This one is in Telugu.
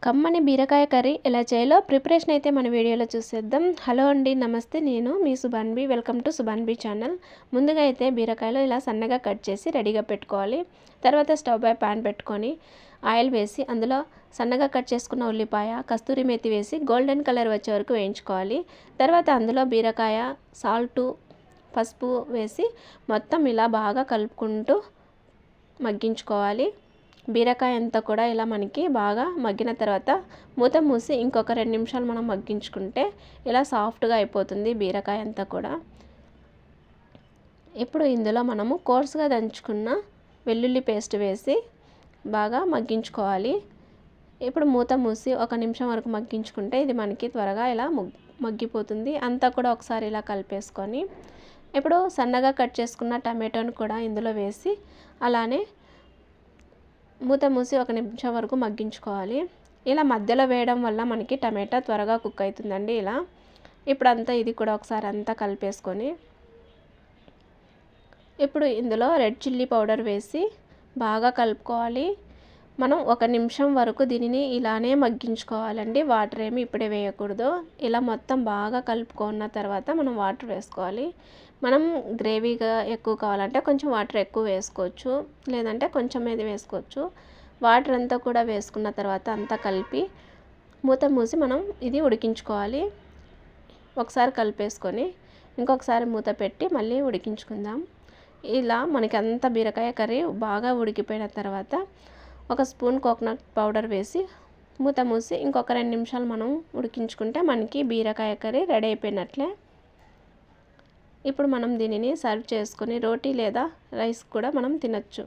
కమ్మని బీరకాయ కర్రీ ఎలా చేయాలో ప్రిపరేషన్ అయితే మన వీడియోలో చూసేద్దాం. హలో అండి, నమస్తే. నేను మీ Subhanvi. Welcome to Subhanvi channel. ముందుగా అయితే బీరకాయలు ఇలా సన్నగా కట్ చేసి రెడీగా పెట్టుకోవాలి. తర్వాత స్టవ్ పై పాన్ పెట్టుకొని ఆయిల్ వేసి అందులో సన్నగా కట్ చేసుకున్న ఉల్లిపాయ, కస్తూరి మేతి వేసి గోల్డెన్ కలర్ వచ్చే వరకు వేయించుకోవాలి. తర్వాత అందులో బీరకాయ, సాల్టు, పసుపు వేసి మొత్తం ఇలా బాగా కలుపుకుంటూ మగ్గించుకోవాలి. బీరకాయ అంతా కూడా ఇలా మనకి బాగా మగ్గిన తర్వాత మూత మూసి ఇంకొక 2 నిమిషాలు మనం మగ్గించుకుంటే ఇలా సాఫ్ట్గా అయిపోతుంది బీరకాయ అంతా కూడా. ఇప్పుడు ఇందులో మనము కోర్సుగా దంచుకున్న వెల్లుల్లి పేస్ట్ వేసి బాగా మగ్గించుకోవాలి. ఇప్పుడు మూత మూసి 1 నిమిషం వరకు మగ్గించుకుంటే ఇది మనకి త్వరగా ఇలా మగ్గిపోతుంది. అంతా కూడా ఒకసారి ఇలా కలిపేసుకొని ఇప్పుడు సన్నగా కట్ చేసుకున్న టమాటోని కూడా ఇందులో వేసి అలానే మూత మూసి 1 నిమిషం వరకు మగ్గించుకోవాలి. ఇలా మధ్యలో వేయడం వల్ల మనకి టమాటా త్వరగా కుక్ అవుతుందండి. ఇలా ఇప్పుడు అంతా ఇది కూడా ఒకసారి అంతా కలిపేసుకొని ఇప్పుడు ఇందులో రెడ్ చిల్లీ పౌడర్ వేసి బాగా కలుపుకోవాలి. మనం 1 నిమిషం వరకు దీనిని ఇలానే మగ్గించుకోవాలండి. వాటర్ ఏమి ఇప్పుడే వేయకూడదు. ఇలా మొత్తం బాగా కలుపుకున్న తర్వాత మనం వాటర్ వేసుకోవాలి. మనం గ్రేవీగా ఎక్కువ కావాలంటే కొంచెం వాటర్ ఎక్కువ వేసుకోవచ్చు, లేదంటే కొంచెం ఇది వేసుకోవచ్చు. వాటర్ అంతా కూడా వేసుకున్న తర్వాత అంతా కలిపి మూత మూసి మనం ఇది ఉడికించుకోవాలి. ఒకసారి కలిపేసుకొని ఇంకొకసారి మూత పెట్టి మళ్ళీ ఉడికించుకుందాం. ఇలా మనకి అంత బీరకాయ కర్రీ బాగా ఉడికిపోయిన తర్వాత 1 స్పూన్ కోకోనట్ పౌడర్ వేసి మూత మూసి ఇంకొక 2 నిమిషాలు మనం ఉడికించుకుంటే మనకి బీరకాయ కర్రీ రెడీ అయిపోయినట్లే. ఇప్పుడు మనం దీనిని సర్వ్ చేసుకొని రోటీ లేదా రైస్ కూడా మనం తినచ్చు.